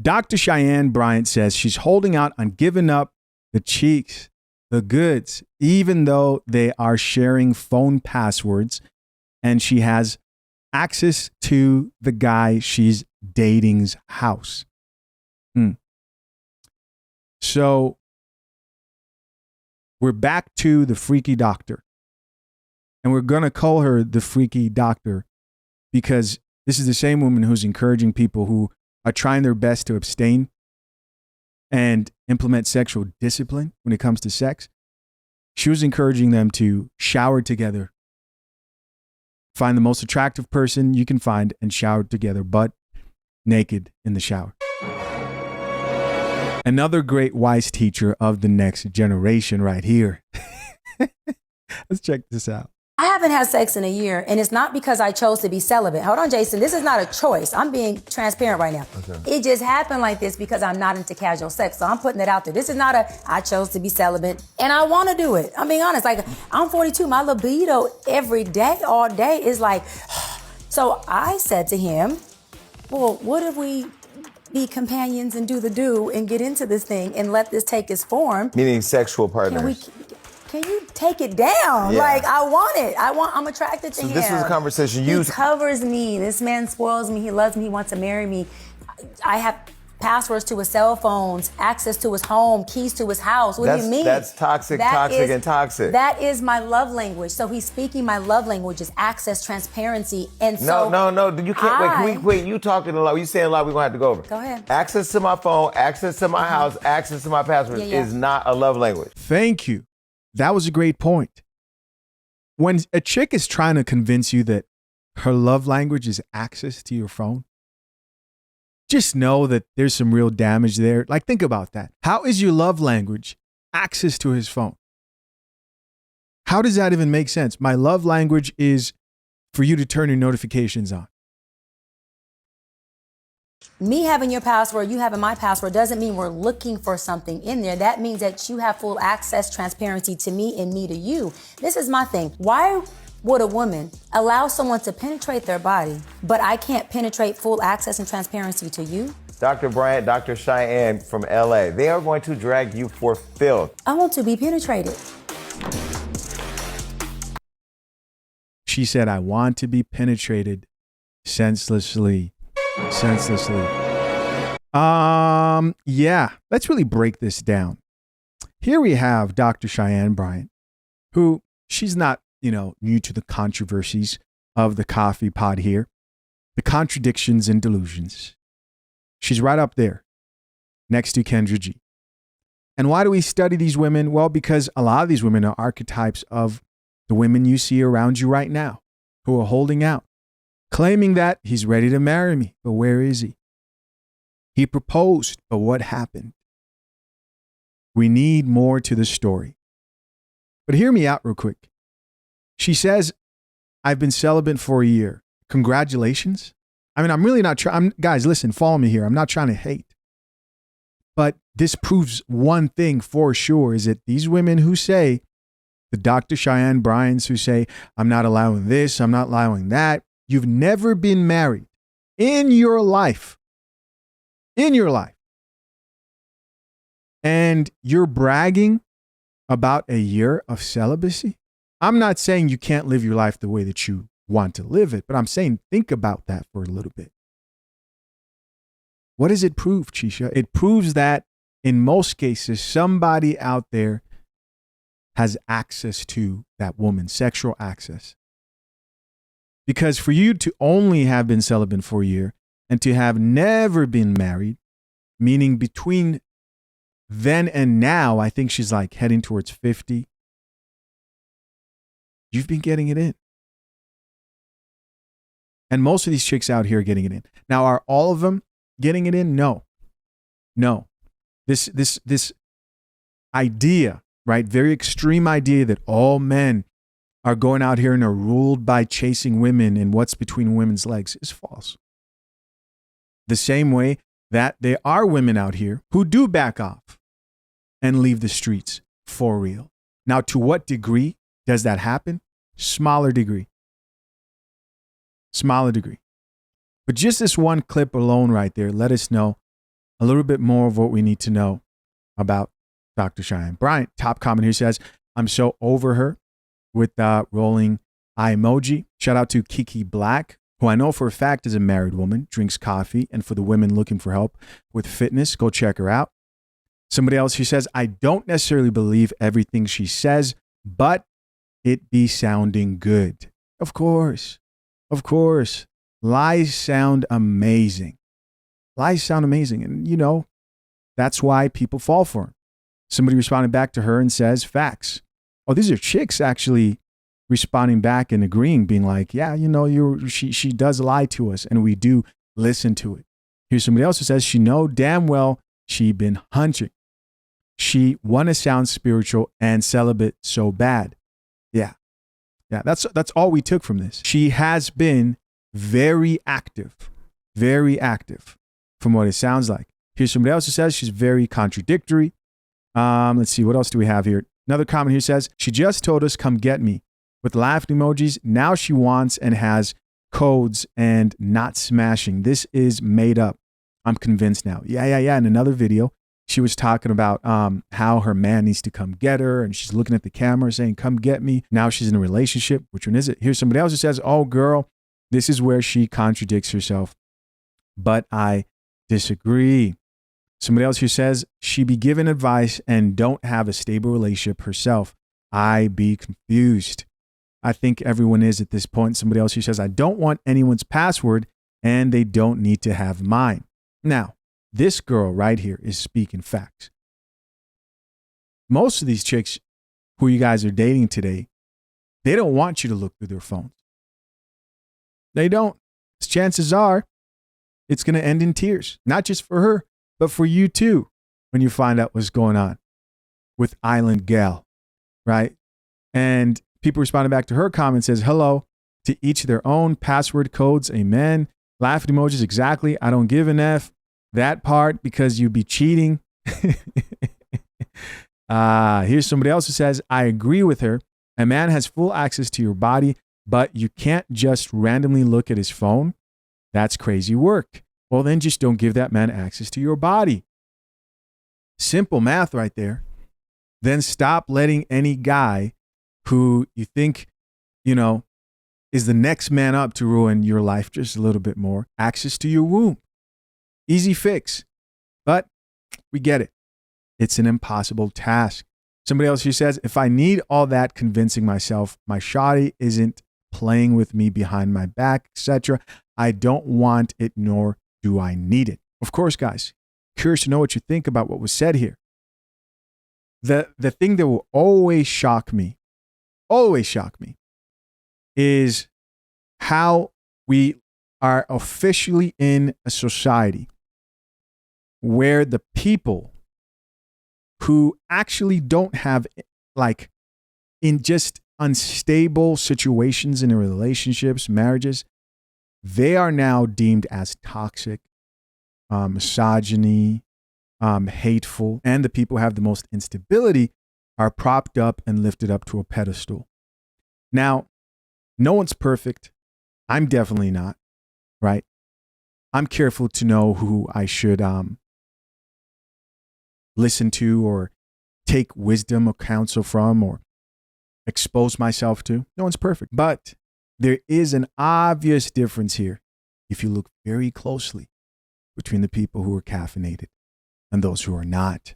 Dr. Cheyenne Bryant says she's holding out on giving up the cheeks, the goods, even though they are sharing phone passwords and she has access to the guy she's dating's house. So we're back to the freaky doctor. And we're going to call her the freaky doctor because this is the same woman who's encouraging people who are trying their best to abstain and implement sexual discipline when it comes to sex. She was encouraging them to shower together, find the most attractive person you can find and shower together, butt naked in the shower. Another great wise teacher of the next generation right here. Let's check this out. I haven't had sex in a year, and it's not because I chose to be celibate. Hold on, Jason. This is not a choice. I'm being transparent right now. Okay. It just happened like this because I'm not into casual sex, so I'm putting it out there. This is not I chose to be celibate, and I want to do it. I'm being honest. Like, I'm 42. My libido every day, all day, is like... So I said to him, well, what if we be companions and do the do and get into this thing and let this take its form? Meaning sexual partners. Can you take it down? Yeah. Like, I want it. I'm attracted to him. So this was a conversation He covers me. This man spoils me. He loves me. He wants to marry me. I have passwords to his cell phones, access to his home, keys to his house. What do you mean? That's toxic. That is my love language. So he's speaking my love language is access, transparency, and so... No. You can't... Wait, you talking a lot. You saying a lot we're going to have to go over. Go ahead. Access to my phone, access to my house, access to my passwords is not a love language. Thank you. That was a great point. When a chick is trying to convince you that her love language is access to your phone, just know that there's some real damage there. Like, think about that. How is your love language access to his phone? How does that even make sense? My love language is for you to turn your notifications on. Me having your password, you having my password, doesn't mean we're looking for something in there. That means that you have full access, transparency to me and me to you. This is my thing. Why would a woman allow someone to penetrate their body, but I can't penetrate full access and transparency to you? Dr. Bryant, Dr. Cheyenne from LA, they are going to drag you for filth. I want to be penetrated. She said, I want to be penetrated senselessly. Yeah, let's really break this down. Here we have Dr. Cheyenne Bryant, who she's not, new to the controversies of the coffee pod here, the contradictions and delusions. She's right up there next to Kendra G. And why do we study these women? Well, because a lot of these women are archetypes of the women you see around you right now who are holding out, claiming that he's ready to marry me, but where is he? He proposed, but what happened? We need more to the story. But hear me out real quick. She says, I've been celibate for a year. Congratulations. I mean, I'm really not trying. Guys, listen, follow me here. I'm not trying to hate. But this proves one thing for sure, is that these women who say, the Dr. Cheyenne Bryants who say, I'm not allowing this, I'm not allowing that. You've never been married in your life. In your life. And you're bragging about a year of celibacy? I'm not saying you can't live your life the way that you want to live it, but I'm saying think about that for a little bit. What does it prove, Chisha? It proves that in most cases, somebody out there has access to that woman, sexual access. Because for you to only have been celibate for a year and to have never been married, meaning between then and now, I think she's like heading towards 50. You've been getting it in. And most of these chicks out here are getting it in. Now, are all of them getting it in? No. This idea, right? Very extreme idea that all men are going out here and are ruled by chasing women and what's between women's legs is false. The same way that there are women out here who do back off and leave the streets for real. Now, to what degree does that happen? Smaller degree. But just this one clip alone right there, let us know a little bit more of what we need to know about Dr. Cheyenne Bryant. Top comment here says, I'm so over her, with the rolling eye emoji. Shout out to Kiki Black, who I know for a fact is a married woman, drinks coffee. And for the women looking for help with fitness, go check her out. Somebody else who says, I don't necessarily believe everything she says, but it be sounding good. Of course. Of course. Lies sound amazing. Lies sound amazing. And, you know, that's why people fall for them. Somebody responded back to her and says, facts. Oh, these are chicks actually responding back and agreeing, being like, yeah, you know, she does lie to us, and we do listen to it. Here's somebody else who says, she know damn well she been hunching. She wanna sound spiritual and celibate so bad. Yeah. Yeah, that's all we took from this. She has been very active from what it sounds like. Here's somebody else who says she's very contradictory. Let's see, what else do we have here? Another comment here says, she just told us, come get me, with laughing emojis. Now she wants and has codes and not smashing. This is made up. I'm convinced now. Yeah. In another video, she was talking about how her man needs to come get her, and she's looking at the camera saying, come get me. Now she's in a relationship. Which one is it? Here's somebody else who says, oh, girl, this is where she contradicts herself. But I disagree. Somebody else who says she be given advice and don't have a stable relationship herself. I be confused. I think everyone is at this point. Somebody else who says, I don't want anyone's password and they don't need to have mine. Now, this girl right here is speaking facts. Most of these chicks who you guys are dating today, they don't want you to look through their phones. They don't. Chances are it's going to end in tears, not just for her, but for you too, when you find out what's going on with Island Gal, right? And people responding back to her comment says, hello, to each their own, password codes, amen. Laughing emojis, exactly. I don't give an F. That part, because you be cheating. Here's somebody else who says, I agree with her. A man has full access to your body, but you can't just randomly look at his phone. That's crazy work. Well, then just don't give that man access to your body. Simple math right there. Then stop letting any guy who you think, you know, is the next man up to ruin your life just a little bit more, access to your womb. Easy fix. But we get it. It's an impossible task. Somebody else who says, if I need all that convincing myself, my shawty isn't playing with me behind my back, etc. I don't want it, nor do I need it. Of course, guys, curious to know what you think about what was said here. The thing that will always shock me, is how we are officially in a society where the people who actually don't have, like, in just unstable situations in their relationships, marriages, they are now deemed as toxic, misogyny, hateful, and the people who have the most instability are propped up and lifted up to a pedestal. Now, no one's perfect. I'm definitely not, right? I'm careful to know who I should listen to or take wisdom or counsel from or expose myself to. No one's perfect. But there is an obvious difference here, if you look very closely, between the people who are caffeinated and those who are not.